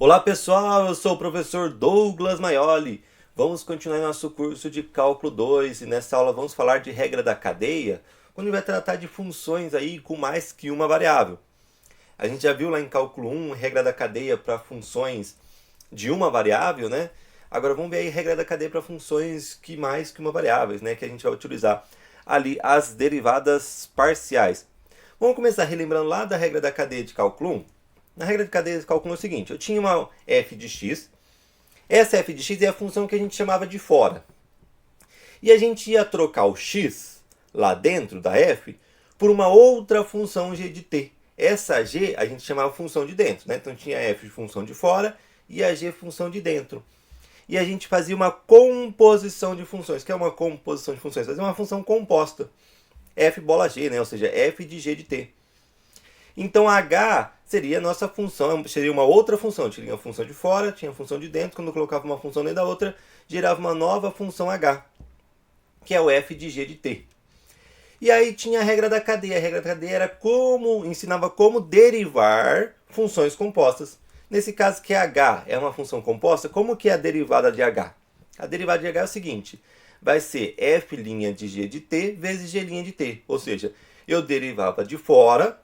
Olá pessoal, eu sou o professor Douglas Maioli. Vamos continuar nosso curso de Cálculo 2 e nessa aula vamos falar de regra da cadeia, onde vai tratar de funções aí com mais que uma variável. A gente já viu lá em Cálculo 1 regra da cadeia para funções de uma variável, né? Agora vamos ver aí regra da cadeia para funções que mais que uma variável, né? Que a gente vai utilizar ali as derivadas parciais. Vamos começar relembrando lá da regra da cadeia de Cálculo 1. Na regra de cadeia de cálculo é o seguinte, eu tinha uma f de x, essa f de x é a função que a gente chamava de fora. E a gente ia trocar o x lá dentro da f por uma outra função g de t. Essa g a gente chamava função de dentro, né? Então tinha a f de função de fora e a g função de dentro. E a gente fazia uma composição de funções. O que é uma composição de funções? Fazia uma função composta. f bola g, né? Ou seja, f de g de t. Então h seria a nossa função, seria uma outra função. Tinha a função de fora, tinha a função de dentro. Quando eu colocava uma função dentro da outra, gerava uma nova função h, que é o f de g de t. E aí tinha a regra da cadeia. A regra da cadeia era ensinava como derivar funções compostas. Nesse caso que h é uma função composta, como que é a derivada de h? A derivada de h é o seguinte, vai ser f' de g de t vezes g' de t. Ou seja, eu derivava de fora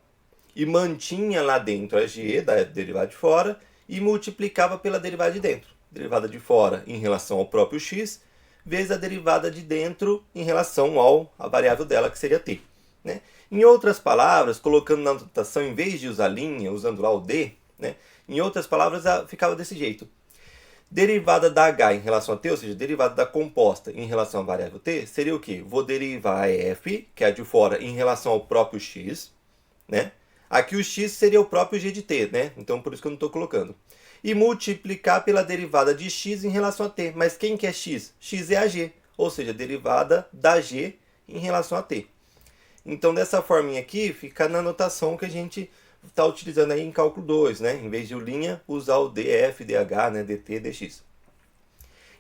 e mantinha lá dentro a g da derivada de fora e multiplicava pela derivada de dentro. Derivada de fora em relação ao próprio x, vezes a derivada de dentro em relação à variável dela, que seria t. Né? Em outras palavras, colocando na notação, em vez de usar linha, usando lá o d, né? Em outras palavras, ficava desse jeito. Derivada da h em relação a t, ou seja, derivada da composta em relação à variável t, seria o quê? Vou derivar a f, que é a de fora, em relação ao próprio x, né? Aqui o x seria o próprio g de t, né? Então por isso que eu não estou colocando. E multiplicar pela derivada de x em relação a t. Mas quem que é x? X é a g, ou seja, a derivada da g em relação a t. Então dessa forminha aqui fica na notação que a gente está utilizando aí em cálculo 2, né? Em vez de linha, usar o df, dh, né? dt, dx.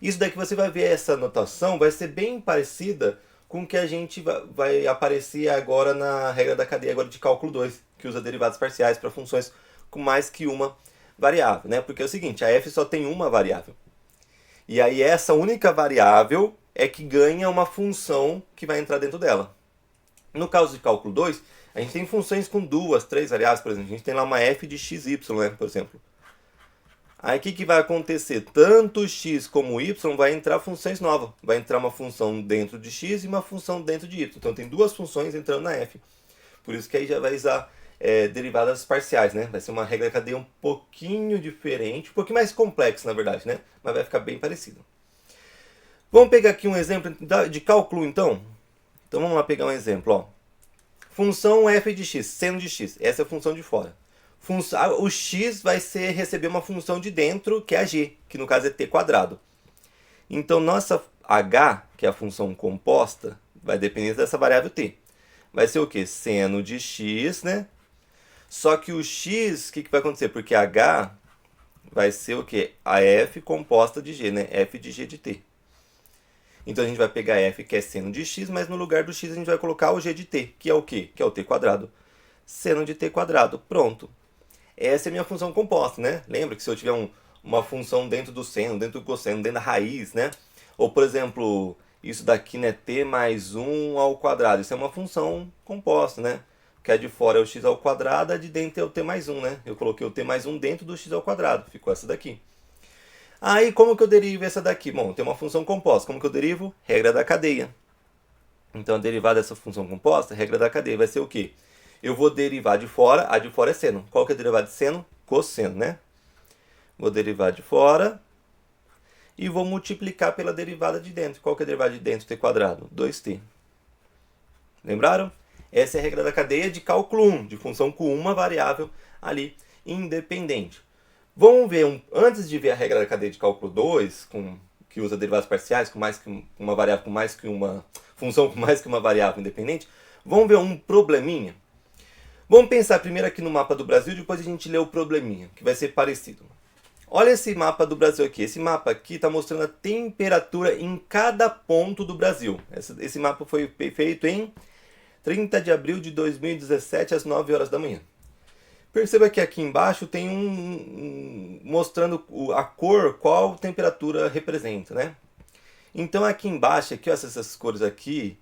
Isso daqui você vai ver, essa notação vai ser bem parecida com o que a gente vai aparecer agora na regra da cadeia agora de cálculo 2, que usa derivadas parciais para funções com mais que uma variável, né? Porque é o seguinte, a f só tem uma variável. E aí essa única variável é que ganha uma função que vai entrar dentro dela. No caso de cálculo 2, a gente tem funções com duas, três variáveis, por exemplo. A gente tem lá uma f de xy, né, por exemplo. Aí o que vai acontecer? Tanto x como y vai entrar funções novas. Vai entrar uma função dentro de x e uma função dentro de y. Então tem duas funções entrando na f. Por isso que aí já vai usar derivadas parciais, né? Vai ser uma regra cadeia um pouquinho diferente, um pouquinho mais complexa, na verdade, né? Mas vai ficar bem parecido. Vamos pegar aqui um exemplo de cálculo, então? Então vamos lá pegar um exemplo, ó. Função f de x, seno de x. Essa é a função de fora. O x vai receber uma função de dentro, que é a g, que no caso é t quadrado. Então nossa h, que é a função composta, vai depender dessa variável t. Vai ser o quê? Seno de x, né? Só que o x, o que vai acontecer? Porque h vai ser o quê? A f composta de g, né? f de g de t. Então a gente vai pegar f, que é seno de x, mas no lugar do x a gente vai colocar o g de t, que é o quê? Que é o t quadrado. Seno de t quadrado. Pronto. Essa é a minha função composta, né? Lembra que se eu tiver uma função dentro do seno, dentro do cosseno, dentro da raiz, né? Ou, por exemplo, isso daqui, né? T mais 1 ao quadrado. Isso é uma função composta, né? Que a de fora é o x ao quadrado, a de dentro é o t mais 1, né? Eu coloquei o t mais 1 dentro do x ao quadrado. Ficou essa daqui. Aí, como que eu derivo essa daqui? Bom, tem uma função composta. Como que eu derivo? Regra da cadeia. Então, a derivada dessa função composta, regra da cadeia, vai ser o quê? Eu vou derivar de fora, a de fora é seno. Qual que é a derivada de seno? Cosseno, né? Vou derivar de fora e vou multiplicar pela derivada de dentro. Qual que é a derivada de dentro? T quadrado. 2t. Lembraram? Essa é a regra da cadeia de cálculo 1, de função com uma variável ali independente. Vamos ver, antes de ver a regra da cadeia de cálculo 2, que usa derivadas parciais, com mais que uma variável, com mais que uma função com mais que uma variável independente, vamos ver um probleminha. Vamos pensar primeiro aqui no mapa do Brasil, depois a gente lê o probleminha, que vai ser parecido. Olha esse mapa do Brasil aqui. Esse mapa aqui está mostrando a temperatura em cada ponto do Brasil. Esse mapa foi feito em 30 de abril de 2017, às 9 horas da manhã. Perceba que aqui embaixo tem mostrando a cor, qual temperatura representa, né? Então aqui embaixo, aqui, ó, essas cores aqui,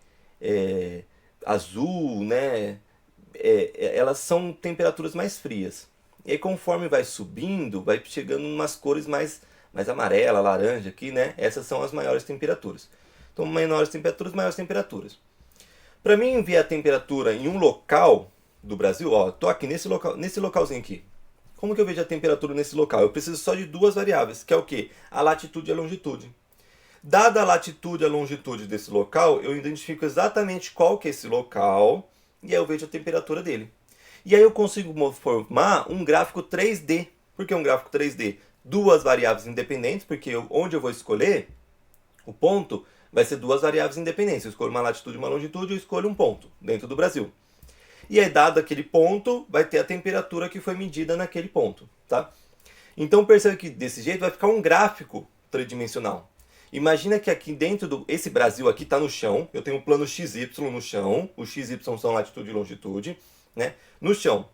azul, né? Elas são temperaturas mais frias. E aí, conforme vai subindo, vai chegando umas cores mais amarela, laranja aqui, né? Essas são as maiores temperaturas. Então, menores temperaturas, maiores temperaturas. Para mim enviar a temperatura em um local do Brasil, ó, tô aqui nesse localzinho aqui. Como que eu vejo a temperatura nesse local? Eu preciso só de duas variáveis, que é o quê? A latitude e a longitude. Dada a latitude e a longitude desse local, eu identifico exatamente qual que é esse local e aí eu vejo a temperatura dele. E aí eu consigo formar um gráfico 3D. Por que um gráfico 3D? Duas variáveis independentes, porque onde eu vou escolher o ponto vai ser duas variáveis independentes. Eu escolho uma latitude e uma longitude, eu escolho um ponto dentro do Brasil. E aí, dado aquele ponto, vai ter a temperatura que foi medida naquele ponto, tá? Então perceba que desse jeito vai ficar um gráfico tridimensional. Imagina que aqui dentro esse Brasil aqui está no chão, eu tenho um plano XY no chão, o XY são latitude e longitude, né? No chão.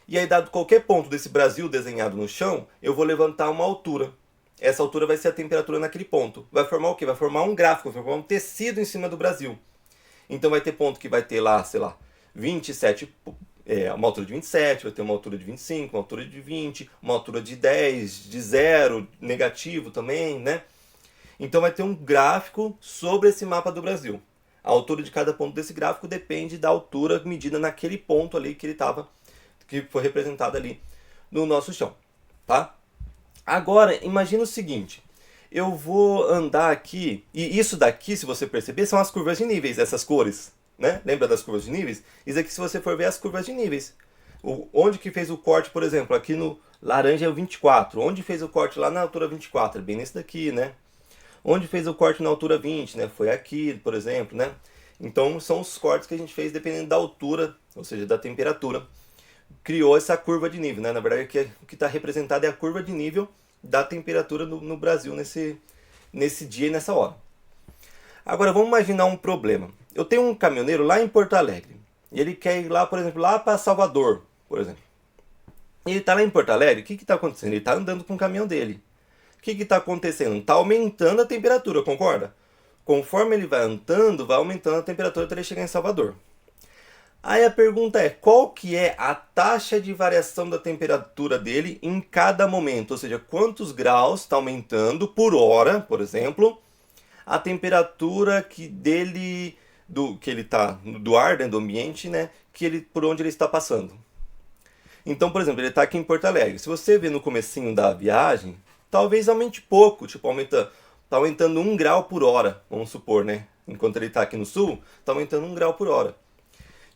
E aí, dado qualquer ponto desse Brasil desenhado no chão, eu vou levantar uma altura. Essa altura vai ser a temperatura naquele ponto. Vai formar o quê? Vai formar um gráfico, vai formar um tecido em cima do Brasil. Então vai ter ponto que vai ter lá, sei lá, 27, uma altura de 27, vai ter uma altura de 25, uma altura de 20, uma altura de 10, de 0, negativo também, né? Então vai ter um gráfico sobre esse mapa do Brasil. A altura de cada ponto desse gráfico depende da altura medida naquele ponto ali que foi representado ali no nosso chão, tá? Agora, imagina o seguinte, eu vou andar aqui, e isso daqui, se você perceber, são as curvas de níveis, essas cores, né? Lembra das curvas de níveis? Isso aqui, se você for ver as curvas de níveis. Onde que fez o corte, por exemplo, aqui no laranja é o 24, onde fez o corte lá na altura 24, é bem nesse daqui, né? Onde fez o corte na altura 20, né? Foi aqui, por exemplo, né? Então, são os cortes que a gente fez dependendo da altura, ou seja, da temperatura. Criou essa curva de nível, né? Na verdade, o que está representado é a curva de nível da temperatura no Brasil nesse dia e nessa hora. Agora, vamos imaginar um problema. Eu tenho um caminhoneiro lá em Porto Alegre. E ele quer ir lá, por exemplo, lá para Salvador, por exemplo. E ele está lá em Porto Alegre, o que está acontecendo? Ele está andando com o caminhão dele. O que está acontecendo? Está aumentando a temperatura, concorda? Conforme ele vai andando, vai aumentando a temperatura até ele chegar em Salvador. Aí a pergunta é, qual que é a taxa de variação da temperatura dele em cada momento? Ou seja, quantos graus está aumentando por hora, por exemplo, a temperatura que ele tá do ar, dentro do ambiente, né, por onde ele está passando. Então, por exemplo, ele está aqui em Porto Alegre. Se você ver no comecinho da viagem, talvez aumente pouco, tipo, tá aumentando 1 grau por hora, vamos supor, né? Enquanto ele está aqui no sul, está aumentando 1 grau por hora.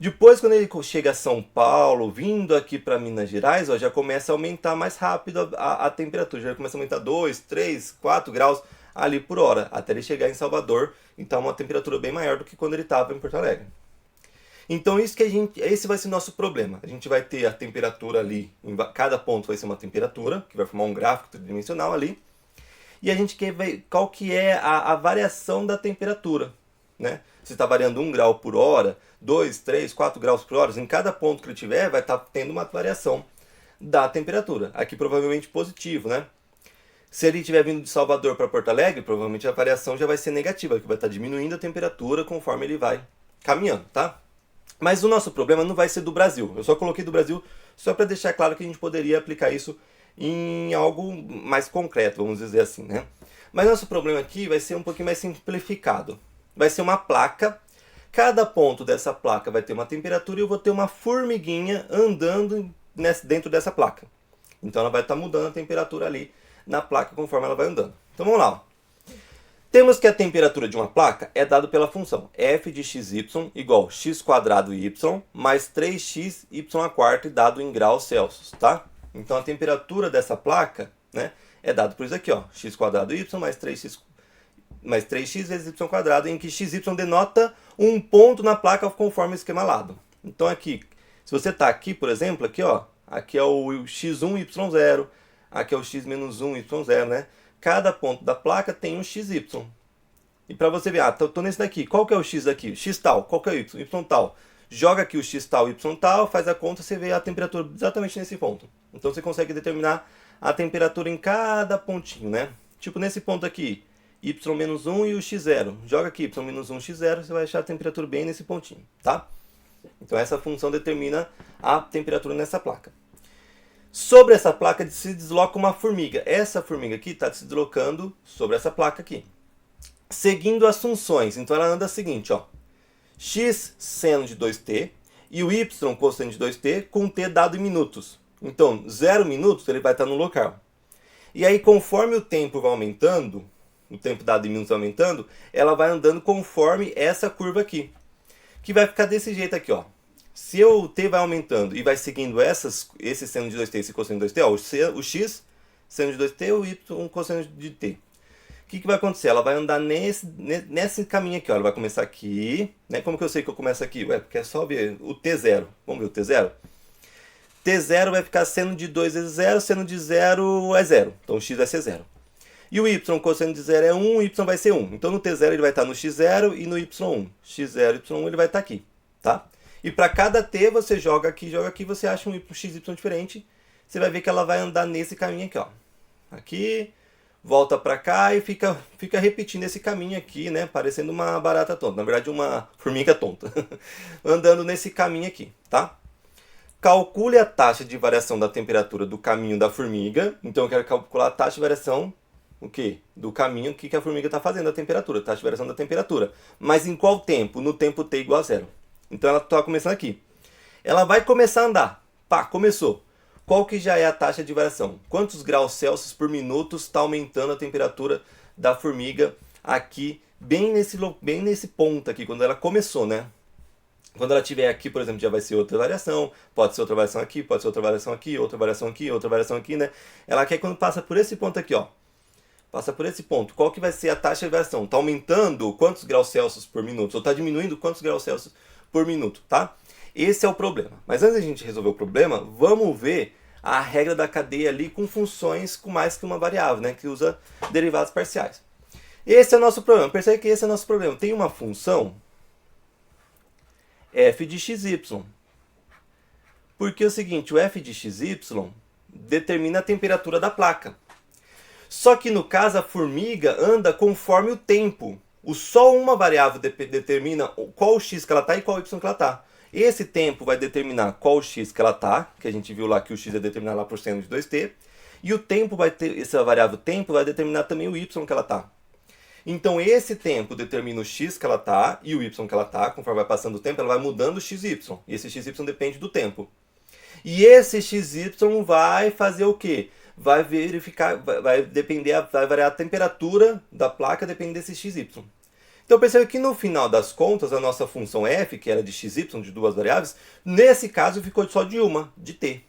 Depois, quando ele chega a São Paulo, vindo aqui para Minas Gerais, ó, já começa a aumentar mais rápido a temperatura. Já começa a aumentar 2, 3, 4 graus ali por hora, até ele chegar em Salvador. Então, uma temperatura bem maior do que quando ele estava em Porto Alegre. Então, esse vai ser o nosso problema. A gente vai ter a temperatura ali, cada ponto vai ser uma temperatura, que vai formar um gráfico tridimensional ali. E a gente quer ver qual que é a variação da temperatura, né? Se está variando 1 grau por hora, 2, 3, 4 graus por hora, em cada ponto que ele tiver, vai estar tendo uma variação da temperatura. Aqui provavelmente positivo, né? Se ele estiver vindo de Salvador para Porto Alegre, provavelmente a variação já vai ser negativa, que vai estar diminuindo a temperatura conforme ele vai caminhando, tá? Mas o nosso problema não vai ser do Brasil. Eu só coloquei do Brasil só para deixar claro que a gente poderia aplicar isso em algo mais concreto, vamos dizer assim, né? Mas nosso problema aqui vai ser um pouquinho mais simplificado. Vai ser uma placa. Cada ponto dessa placa vai ter uma temperatura e eu vou ter uma formiguinha andando dentro dessa placa. Então ela vai estar mudando a temperatura ali na placa conforme ela vai andando. Então vamos lá. Temos que a temperatura de uma placa é dada pela função f de xy igual x² y mais 3xy² dado em graus Celsius, tá? Então a temperatura dessa placa, né, é dada por isso aqui, ó, x² y mais 3x vezes y², em que xy denota um ponto na placa conforme o esquema lado. Então aqui, se você está aqui, por exemplo, aqui, ó, aqui é o x1, y0, aqui é o x-1, y0, né? Cada ponto da placa tem um xy. E para você ver, tô nesse daqui, qual que é o x aqui? X tal, qual que é o y? Y tal. joga aqui o x tal, y tal, faz a conta, você vê a temperatura exatamente nesse ponto. Então você consegue determinar a temperatura em cada pontinho, né? Tipo nesse ponto aqui, y-1 e o x0. Joga aqui y-1, x0, você vai achar a temperatura bem nesse pontinho, tá? Então essa função determina a temperatura nessa placa. Sobre essa placa se desloca uma formiga. Essa formiga aqui está se deslocando sobre essa placa aqui. Seguindo as funções. Então ela anda a seguinte, ó. X seno de 2t e o y cosseno de 2t com t dado em minutos. Então, 0 minutos ele vai estar no local. E aí, conforme o tempo vai aumentando, o tempo dado em minutos vai aumentando, ela vai andando conforme essa curva aqui. Que vai ficar desse jeito aqui, ó. Se o t vai aumentando e vai seguindo esse seno de 2t e esse cosseno de 2t, ó, o x seno de 2t e o y cosseno de t. O que vai acontecer? Ela vai andar nesse caminho aqui, ó. Ela vai começar aqui, né? Como que eu sei que eu começo aqui? Ué, porque é só ver o t0. Vamos ver o t0? T0 vai ficar seno de 2 vezes 0, seno de 0 é 0. Então o x vai ser 0. E o y, cosseno de 0 é 1, o y vai ser 1. Então no t0 ele vai estar no x0 e no y1. x0, y1 ele vai estar aqui, tá? E para cada t você joga aqui, você acha um xy diferente. Você vai ver que ela vai andar nesse caminho aqui, ó. Aqui, volta para cá e fica repetindo esse caminho aqui, né? Parecendo uma barata tonta. Na verdade, uma formiga tonta. Andando nesse caminho aqui, tá? Calcule a taxa de variação da temperatura do caminho da formiga. Então eu quero calcular a taxa de variação o quê? Do caminho que a formiga está fazendo, a temperatura, taxa de variação da temperatura. Mas em qual tempo? No tempo t igual a 0. Então ela está começando aqui. Ela vai começar a andar. Pá, começou. Qual que já é a taxa de variação? Quantos graus Celsius por minuto está aumentando a temperatura da formiga aqui, bem nesse ponto aqui, quando ela começou, né? Quando ela estiver aqui, por exemplo, já vai ser outra variação, pode ser outra variação aqui, pode ser outra variação aqui, outra variação aqui, outra variação aqui, né? Ela quer quando passa por esse ponto aqui, ó. Passa por esse ponto. Qual que vai ser a taxa de variação? Está aumentando quantos graus Celsius por minuto? Ou está diminuindo quantos graus Celsius por minuto, tá? Esse é o problema. Mas antes de a gente resolver o problema, vamos ver a regra da cadeia ali com funções com mais que uma variável, né? Que usa derivados parciais. Esse é o nosso problema. Percebe que esse é o nosso problema. Tem uma função f de xy. Porque é o seguinte, o f de xy determina a temperatura da placa. Só que no caso a formiga anda conforme o tempo. Só uma variável determina qual x que ela está e qual y que ela está. Esse tempo vai determinar qual x que ela está, que a gente viu lá que o x é determinado lá por seno de 2t. E o tempo essa variável tempo vai determinar também o y que ela está. Então esse tempo determina o x que ela está e o y que ela está. Conforme vai passando o tempo, ela vai mudando o xy. E esse xy depende do tempo. E esse xy vai fazer o quê? Vai verificar, vai variar a temperatura da placa dependendo desse xy. Então percebe que no final das contas, a nossa função f, que era de xy, de duas variáveis, nesse caso ficou só de uma, de t.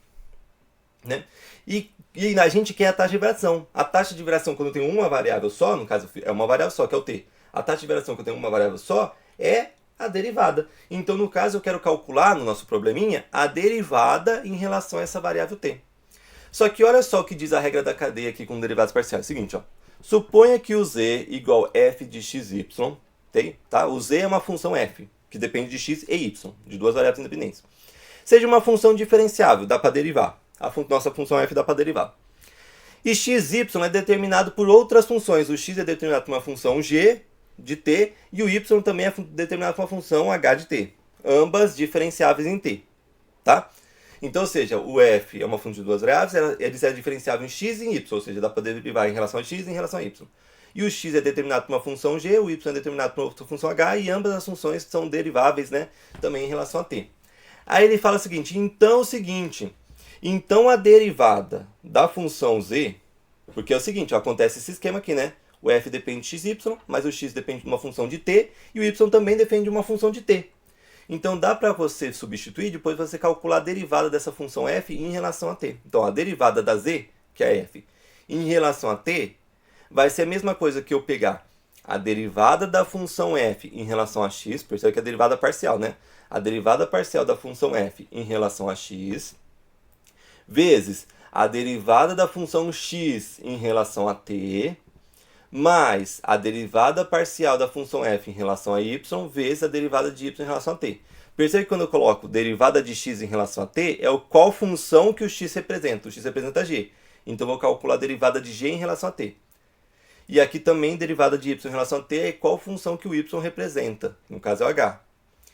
Né? E a gente quer a taxa de variação. A taxa de variação quando eu tenho uma variável só, no caso é uma variável só, que é o t. A taxa de variação quando eu tenho uma variável só é a derivada. Então no caso eu quero calcular, no nosso probleminha, a derivada em relação a essa variável t. Só que olha só o que diz a regra da cadeia aqui com derivados parciais. É o seguinte, ó. Suponha que o z igual f de xy, tá? O z é uma função f, que depende de x e y, de duas variáveis independentes. Seja uma função diferenciável, dá para derivar. Nossa função f dá para derivar. E xy é determinado por outras funções. O x é determinado por uma função g de t e o y também é determinado por uma função h de t. Ambas diferenciáveis em t, tá? Então, ou seja, o f é uma função de duas variáveis, ele é diferenciável em x e em y, ou seja, dá para derivar em relação a x e em relação a y. E o x é determinado por uma função g, o y é determinado por outra função h, e ambas as funções são deriváveis, né, também em relação a t. Aí ele fala o seguinte, então a derivada da função z, porque é o seguinte, ó, acontece esse esquema aqui, né? O f depende de xy, mas o x depende de uma função de t, e o y também depende de uma função de t. Então dá para você substituir, depois você calcular a derivada dessa função f em relação a t. Então a derivada da z, que é f, em relação a t, vai ser a mesma coisa que eu pegar a derivada da função f em relação a x, percebe que é a derivada parcial, né? A derivada parcial da função f em relação a x, vezes a derivada da função x em relação a t, mais a derivada parcial da função f em relação a y, vezes a derivada de y em relação a t. Percebe que quando eu coloco derivada de x em relação a t, é qual função que o x representa. O x representa g. Então, eu vou calcular a derivada de g em relação a t. E aqui também, derivada de y em relação a t é qual função que o y representa. No caso, é o h.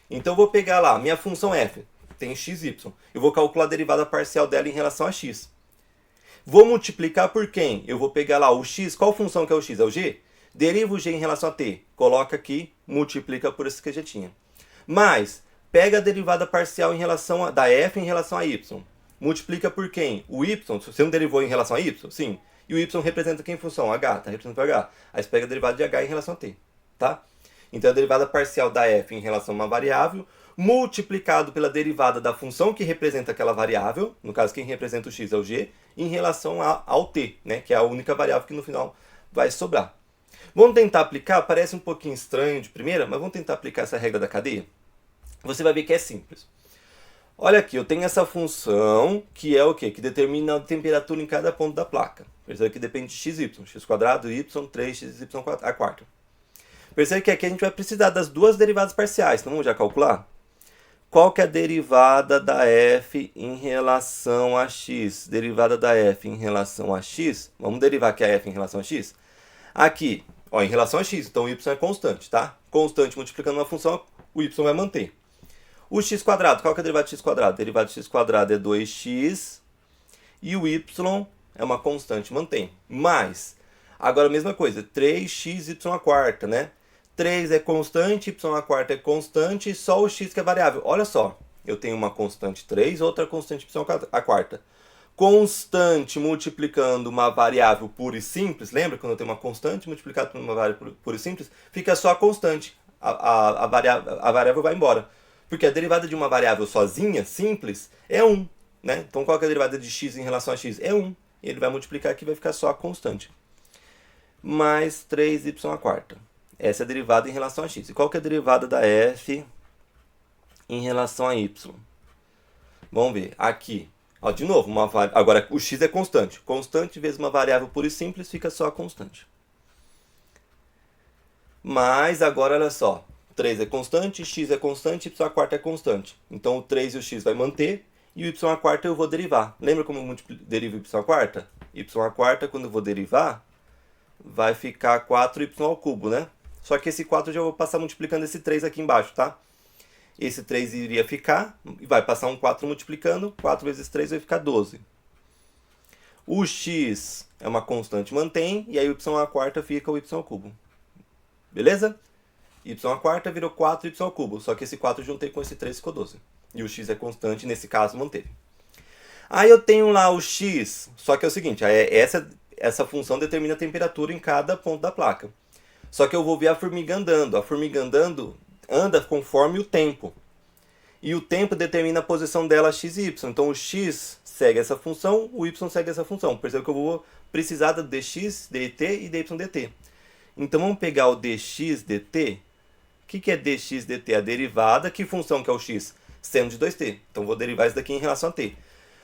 Então, eu vou pegar lá, minha função f, tem x, y. Eu vou calcular a derivada parcial dela em relação a x. Vou multiplicar por quem? Eu vou pegar lá o x, qual função que é o x? É o g? Deriva o g em relação a t. Coloca aqui, multiplica por esse que eu já tinha. Mas, pega a derivada parcial da f em relação a y. Multiplica por quem? O y. Você não derivou em relação a y? Sim. E o y representa quem função? H. Tá representando h. Aí você pega a derivada de h em relação a t. Tá? Então, a derivada parcial da f em relação a uma variável, multiplicado pela derivada da função que representa aquela variável, no caso, quem representa o x é o g, em relação ao t, né? Que é a única variável que no final vai sobrar. Vamos tentar aplicar? Parece um pouquinho estranho de primeira, mas vamos tentar aplicar essa regra da cadeia? Você vai ver que é simples. Olha aqui, eu tenho essa função que é o quê? Que determina a temperatura em cada ponto da placa. Percebe que depende de x, y. X quadrado, y, 3x, y a quarta. Percebe que aqui a gente vai precisar das duas derivadas parciais. Então vamos já calcular? Qual que é a derivada da f em relação a x? Derivada da f em relação a x. Vamos derivar aqui a f em relação a x. Aqui, ó, em relação a x, então o y é constante, tá? Constante multiplicando uma função, o y vai manter. O x quadrado, qual que é a derivada de x quadrado? A derivada de x quadrado é 2x e o y é uma constante, mantém. Mas, agora a mesma coisa, 3x y a quarta, né? 3 é constante, y a quarta é constante, só o x que é variável. Olha só, eu tenho uma constante 3, outra constante y a quarta. Constante multiplicando uma variável pura e simples, lembra quando eu tenho uma constante multiplicada por uma variável pura e simples? Fica só a constante, a variável vai embora. Porque a derivada de uma variável sozinha, simples, é 1. Né? Então qual que é a derivada de x em relação a x? É 1. E ele vai multiplicar aqui e vai ficar só a constante. Mais 3y a quarta. Essa é a derivada em relação a x. E qual que é a derivada da f em relação a y? Vamos ver. Aqui. Ó, de novo, agora o x é constante. Constante vezes uma variável pura e simples fica só a constante. Mas agora, olha só. 3 é constante, x é constante, y a quarta é constante. Então o 3 e o x vai manter e o y a quarta eu vou derivar. Lembra como eu derivo y a quarta? Y a quarta, quando eu vou derivar, vai ficar 4y ao cubo, né? Só que esse 4 eu já vou passar multiplicando esse 3 aqui embaixo, tá? Esse 3 iria ficar, e vai passar um 4 multiplicando, 4 vezes 3 vai ficar 12. O x é uma constante, mantém, e aí o y a quarta fica o y ao cubo. Beleza? Y a quarta virou 4y ao cubo, só que esse 4 juntei com esse 3 ficou 12. E o x é constante, nesse caso manteve. Aí eu tenho lá o x, só que é o seguinte, essa função determina a temperatura em cada ponto da placa. Só que eu vou ver a formiga andando. A formiga andando anda conforme o tempo. E o tempo determina a posição dela x e y. Então o x segue essa função, o y segue essa função. Percebe que eu vou precisar do dx, dt e dy dt. Então vamos pegar o dx dt. O que é dx dt? A derivada. Que função que é o x? Seno de 2t. Então vou derivar isso daqui em relação a t.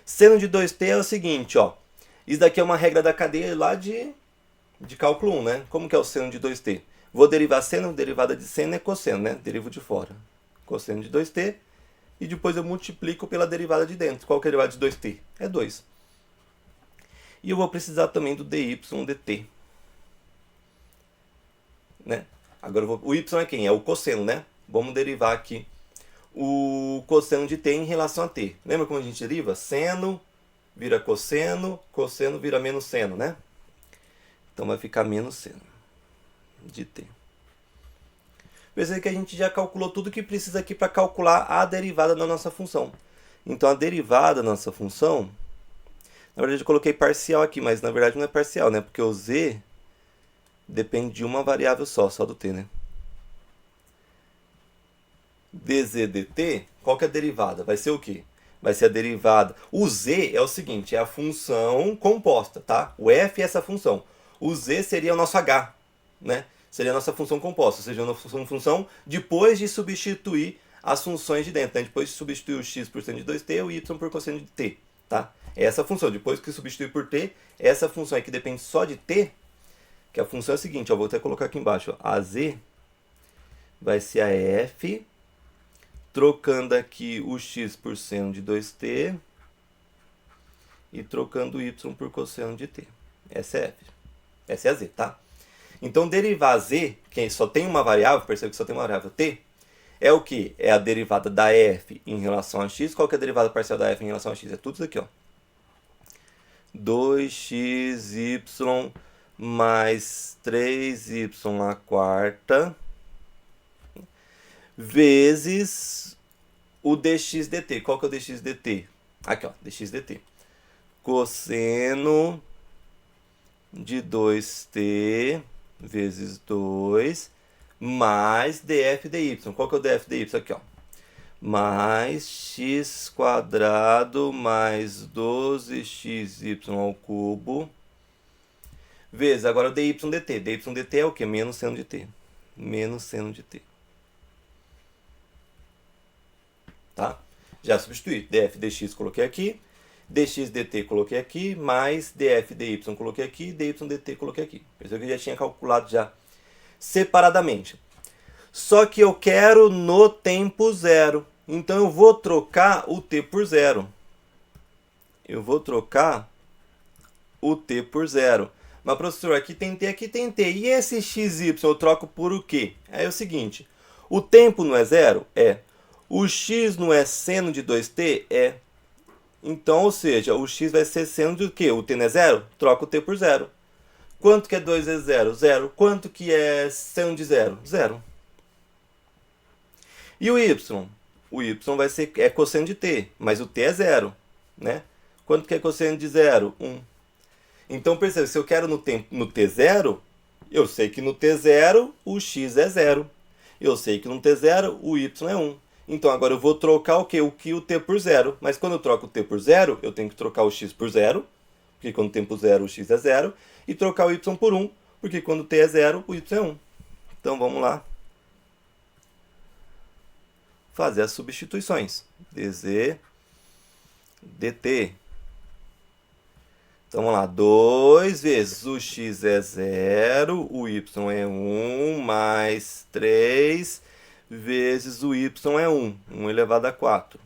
Seno de 2t é o seguinte, ó. Isso daqui é uma regra da cadeia lá de cálculo 1, né? Como que é o seno de 2t? Vou derivar seno, derivada de seno é cosseno, né? Derivo de fora. Cosseno de 2t. E depois eu multiplico pela derivada de dentro. Qual que é a derivada de 2t? É 2. E eu vou precisar também do dy dt. Né? Agora o y é quem? É o cosseno, né? Vamos derivar aqui o cosseno de t em relação a t. Lembra como a gente deriva? Seno vira cosseno, cosseno vira menos seno, né? Então vai ficar menos seno de t. Percebe que a gente já calculou tudo que precisa aqui para calcular a derivada da nossa função. Então a derivada da nossa função, na verdade eu coloquei parcial aqui, mas na verdade não é parcial, né? Porque o z depende de uma variável só do t, né? dz dt, qual que é a derivada? Vai ser o quê? Vai ser a derivada. O z é o seguinte, é a função composta, tá? O f é essa função. O z seria o nosso h, né? Seria a nossa função composta, ou seja, a nossa função depois de substituir as funções de dentro, né? Depois de substituir o x por seno de 2t, o y por cosseno de t, tá? É essa função, depois que substituir por t, essa função aqui depende só de t, que a função é a seguinte, ó, vou até colocar aqui embaixo, ó, az vai ser a f trocando aqui o x por seno de 2t e trocando o y por cosseno de t. Essa é f. Essa é a z, tá? Então, derivar z, que só tem uma variável, percebe que só tem uma variável t, é o que? É a derivada da f em relação a x. Qual que é a derivada parcial da f em relação a x? É tudo isso aqui, ó. 2xy mais 3y à quarta vezes o dx dt. Qual que é o dx dt? Aqui, ó, dx dt. Cosseno de 2t vezes 2 mais df dy. Qual que é o df dy? Aqui, ó. Mais x quadrado mais 12xy ao cubo vezes, agora o dy dt. Dy dt é o que? Menos seno de t. Menos seno de t. Tá? Já substituí. Df dx coloquei aqui. Dx dt coloquei aqui. Mais df dy coloquei aqui. Dy dt coloquei aqui. Percebeu que eu já tinha calculado já separadamente. Só que eu quero no tempo zero. Então eu vou trocar o t por zero. Eu vou trocar o t por zero. Mas, professor, aqui tem t, aqui tem t. E esse xy eu troco por o quê? É o seguinte. O tempo não é zero? É. O x não é seno de 2t? É. Então, ou seja, o x vai ser seno de quê? O t não é zero? Troca o t por zero. Quanto que é 2 vezes 0? Zero. Quanto que é seno de zero? Zero. E o y? O y vai ser cosseno de t, mas o t é zero, né? Quanto que é cosseno de zero? 1. Então, percebe, se eu quero no t0, eu sei que no t0 o x é 0. Eu sei que no t0 o y é 1. Então, agora eu vou trocar o quê? O t por 0. Mas quando eu troco o t por 0, eu tenho que trocar o x por 0, porque quando o tempo 0 o x é 0, e trocar o y por 1, porque quando o t é 0, o y é 1. Então, vamos lá fazer as substituições. dz dt. Então, vamos lá. 2 vezes o x é 0, o y é 1, mais 3 vezes o y é 1, 1 elevado a 4.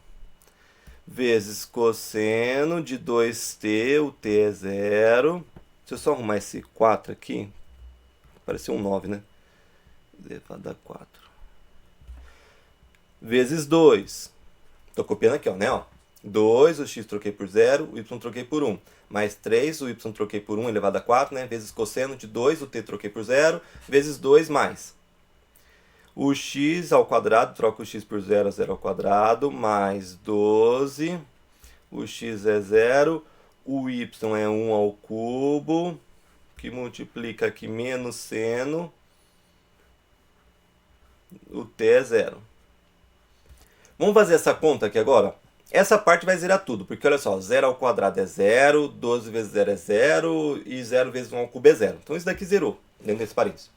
Vezes cosseno de 2t, o t é 0. Deixa eu só arrumar esse 4 aqui. Pareceu um 9, né? Elevado a 4. Vezes 2. Estou copiando aqui, ó, né? Ó. 2, o x troquei por 0, o y troquei por 1. Mais 3, o y troquei por 1 elevado a 4, né? Vezes cosseno de 2, o t troquei por 0, vezes 2 mais. O x ao quadrado, troca o x por 0, 0 ao quadrado, mais 12. O x é 0, o y é 1 ao cubo, que multiplica aqui menos seno. O t é 0. Vamos fazer essa conta aqui agora? Essa parte vai zerar tudo, porque olha só, 0 ao quadrado é 0, 12 vezes 0 é 0, e 0 vezes 1 ao cubo é 0. Então isso daqui zerou, dentro desse parênteses.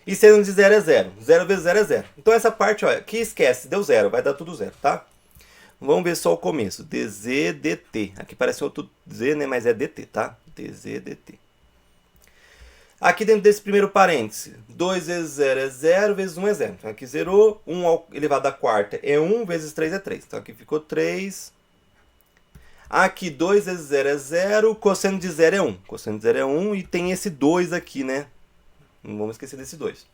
E seno de 0 é 0, 0 vezes 0 é 0. Então essa parte, olha, que esquece, deu 0, vai dar tudo 0, tá? Vamos ver só o começo, dz dt. Aqui parece outro z, né, mas é dt, tá? dz dt. Aqui dentro desse primeiro parêntese, 2 vezes 0 é 0, vezes 1 é 0. Então aqui zerou, 1 elevado à quarta é 1, vezes 3 é 3. Então aqui ficou 3. Aqui 2 vezes 0 é 0, cosseno de 0 é 1. Cosseno de 0 é 1 e tem esse 2 aqui, né? Não vamos esquecer desse 2.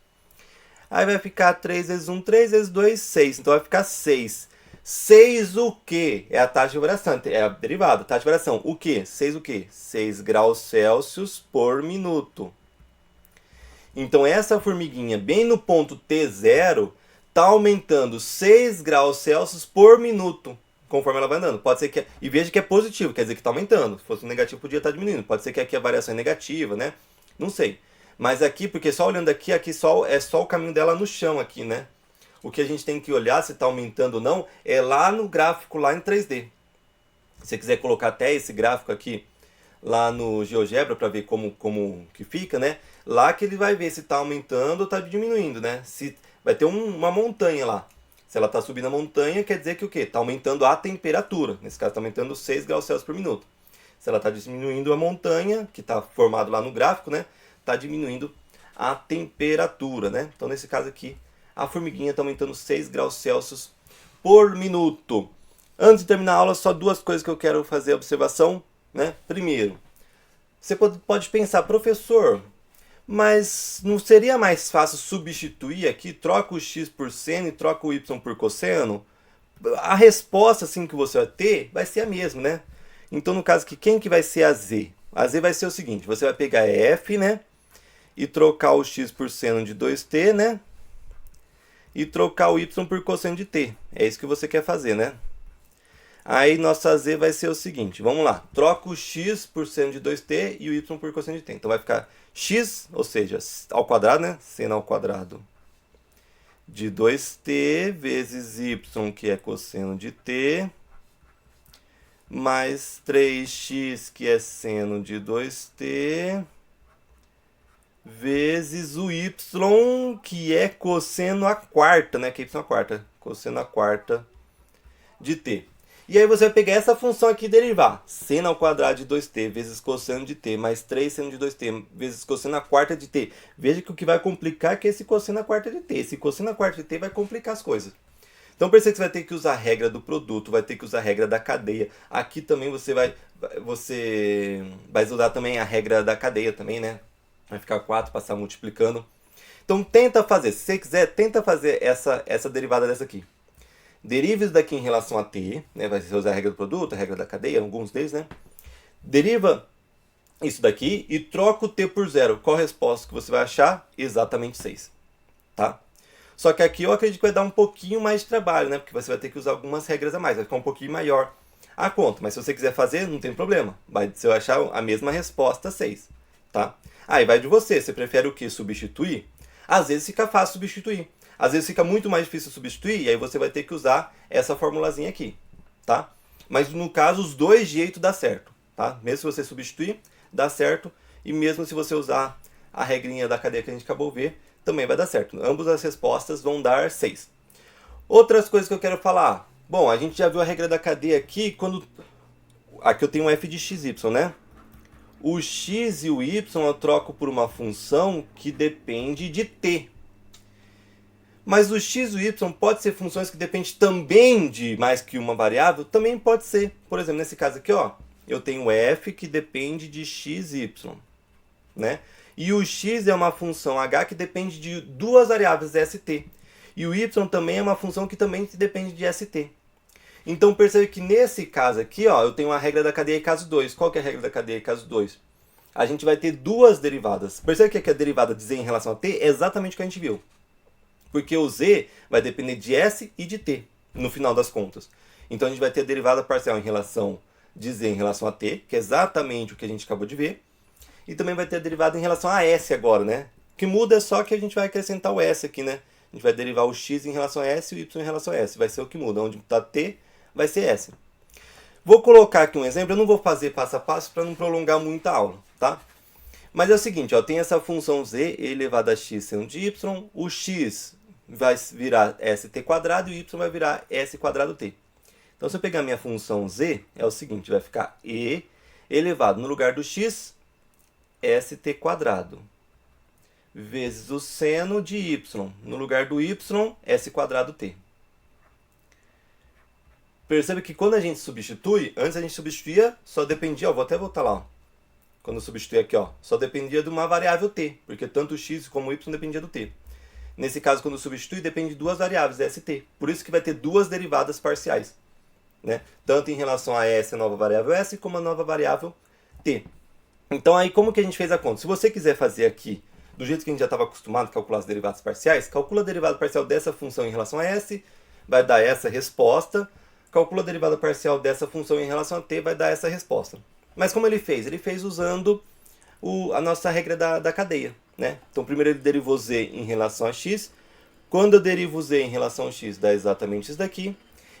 Aí vai ficar 3 vezes 1, 3 vezes 2, 6. Então vai ficar 6. 6 o quê? É a taxa de variação, é a derivada, taxa de variação. O quê? 6 o quê? 6 graus Celsius por minuto. Então, essa formiguinha, bem no ponto T0, está aumentando 6 graus Celsius por minuto, conforme ela vai andando. Pode ser que... E veja que é positivo, quer dizer que está aumentando. Se fosse negativo, podia estar diminuindo. Pode ser que aqui a variação é negativa, né? Não sei. Mas aqui, porque só olhando aqui, só, é só o caminho dela no chão aqui, né? O que a gente tem que olhar, se está aumentando ou não, é lá no gráfico, lá em 3D. Se você quiser colocar até esse gráfico aqui, lá no GeoGebra, para ver como que fica, né? Lá que ele vai ver se está aumentando ou está diminuindo, né? Se vai ter uma montanha lá. Se ela está subindo a montanha, quer dizer que o quê? Está aumentando a temperatura. Nesse caso, está aumentando 6 graus Celsius por minuto. Se ela está diminuindo a montanha, que está formado lá no gráfico, né? Está diminuindo a temperatura, né? Então, nesse caso aqui, a formiguinha está aumentando 6 graus Celsius por minuto. Antes de terminar a aula, só duas coisas que eu quero fazer observação, né? Primeiro, você pode pensar, professor, mas não seria mais fácil substituir aqui, troca o x por seno e troca o y por cosseno? A resposta assim que você vai ter vai ser a mesma, né? Então, no caso aqui, quem que vai ser a z? A z vai ser o seguinte, você vai pegar f, né? E trocar o x por seno de 2t, né? E trocar o y por cosseno de t. É isso que você quer fazer, né? Aí nossa z vai ser o seguinte, vamos lá. Troca o x por seno de 2t e o y por cosseno de t. Então vai ficar x, ou seja, ao quadrado, né? Seno ao quadrado de 2t vezes y, que é cosseno de t, mais 3x, que é seno de 2t, vezes o y, que é cosseno a quarta, né? Que é y a quarta, cosseno a quarta de t. E aí você vai pegar essa função aqui e derivar. Seno ao quadrado de 2t vezes cosseno de t, mais 3 seno de 2t, vezes cosseno a quarta de t. Veja que o que vai complicar é que esse cosseno a quarta de t. Esse cosseno a quarta de t vai complicar as coisas. Então perceba que você vai ter que usar a regra do produto, vai ter que usar a regra da cadeia. Aqui também você vai usar também a regra da cadeia também, né? Vai ficar 4, passar multiplicando. Então tenta fazer, se você quiser, tenta fazer essa derivada dessa aqui. Deriva isso daqui em relação a t, né? Vai usar a regra do produto, a regra da cadeia, alguns deles, né? Deriva isso daqui e troca o t por zero. Qual a resposta que você vai achar? Exatamente 6, tá? Só que aqui eu acredito que vai dar um pouquinho mais de trabalho, né? Porque você vai ter que usar algumas regras a mais, vai ficar um pouquinho maior a conta. Mas se você quiser fazer, não tem problema. Você vai achar a mesma resposta, 6, tá? Aí vai de você, você prefere o que? Substituir? Às vezes fica fácil substituir. Às vezes fica muito mais difícil substituir e aí você vai ter que usar essa formulazinha aqui, tá? Mas no caso, os dois jeitos dá certo, tá? Mesmo se você substituir, dá certo. E mesmo se você usar a regrinha da cadeia que a gente acabou de ver, também vai dar certo. Ambas as respostas vão dar 6. Outras coisas que eu quero falar. Bom, a gente já viu a regra da cadeia aqui, quando... Aqui eu tenho um f de xy, né? O x e o y eu troco por uma função que depende de t. Mas o x e o y pode ser funções que dependem também de mais que uma variável? Também pode ser. Por exemplo, nesse caso aqui, ó, eu tenho f que depende de x e y, né? E o x é uma função h que depende de duas variáveis st. E o y também é uma função que também depende de st. Então percebe que nesse caso aqui, ó, eu tenho a regra da cadeia caso 2. Qual que é a regra da cadeia caso 2? A gente vai ter duas derivadas. Percebe que aqui a derivada de z em relação a t é exatamente o que a gente viu. Porque o z vai depender de s e de t, no final das contas. Então a gente vai ter a derivada parcial em relação de z em relação a t, que é exatamente o que a gente acabou de ver. E também vai ter a derivada em relação a s agora, né? O que muda é só que a gente vai acrescentar o s aqui, né? A gente vai derivar o x em relação a s e o y em relação a s. Vai ser o que muda. Onde está t, vai ser s. Vou colocar aqui um exemplo. Eu não vou fazer passo a passo para não prolongar muito a aula, tá? Mas é o seguinte, ó, tem essa função z elevado a x seno de y. O x vai virar st quadrado e o y vai virar s quadrado t. Então, se eu pegar minha função z, é o seguinte, vai ficar e elevado no lugar do x, st quadrado, vezes o seno de y, no lugar do y, s quadrado t. Percebe que quando a gente substitui, antes a gente substituía, só dependia, ó, vou até voltar lá, ó. Quando eu substituí aqui, ó, só dependia de uma variável t, porque tanto o x como o y dependia do t. Nesse caso, quando substitui, depende de duas variáveis, st. Por isso que vai ter duas derivadas parciais, né? Tanto em relação a s, a nova variável s, como a nova variável t. Então, aí como que a gente fez a conta? Se você quiser fazer aqui, do jeito que a gente já estava acostumado a calcular as derivadas parciais, calcula a derivada parcial dessa função em relação a s, vai dar essa resposta. Calcula a derivada parcial dessa função em relação a t, vai dar essa resposta. Mas como ele fez? Ele fez usando a nossa regra da cadeia, né? Então, primeiro ele derivou z em relação a x. Quando eu derivo z em relação a x, dá exatamente isso daqui.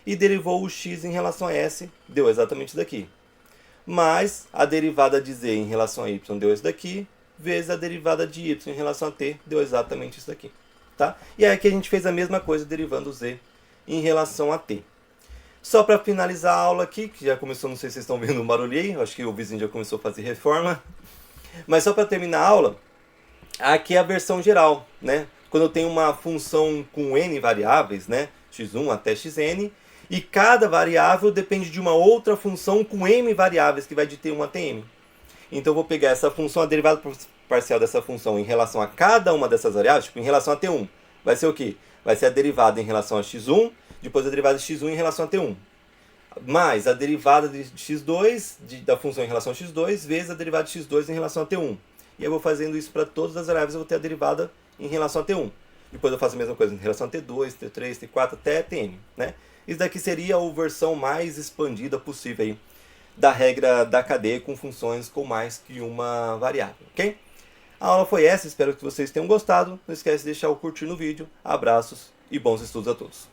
E derivou o x em relação a s, deu exatamente isso daqui. Mais a derivada de z em relação a y deu isso daqui, vezes a derivada de y em relação a t, deu exatamente isso daqui. Tá? E aí aqui a gente fez a mesma coisa derivando z em relação a t. Só para finalizar a aula aqui, que já começou, não sei se vocês estão vendo um barulho aí, acho que o vizinho já começou a fazer reforma. Mas só para terminar a aula, aqui é a versão geral, né? Quando eu tenho uma função com n variáveis, né? x1 até xn, e cada variável depende de uma outra função com m variáveis, que vai de t1 até m. Então eu vou pegar essa função, a derivada parcial dessa função em relação a cada uma dessas variáveis, tipo em relação a t1, vai ser o quê? Vai ser a derivada em relação a x1, depois a derivada de x1 em relação a t1, mais a derivada de x2, da função em relação a x2, vezes a derivada de x2 em relação a t1. E eu vou fazendo isso para todas as variáveis, eu vou ter a derivada em relação a t1. Depois eu faço a mesma coisa em relação a t2, t3, t4, até tn, né? Isso daqui seria a versão mais expandida possível aí da regra da cadeia com funções com mais que uma variável, ok? A aula foi essa, espero que vocês tenham gostado. Não esquece de deixar o curtir no vídeo. Abraços e bons estudos a todos.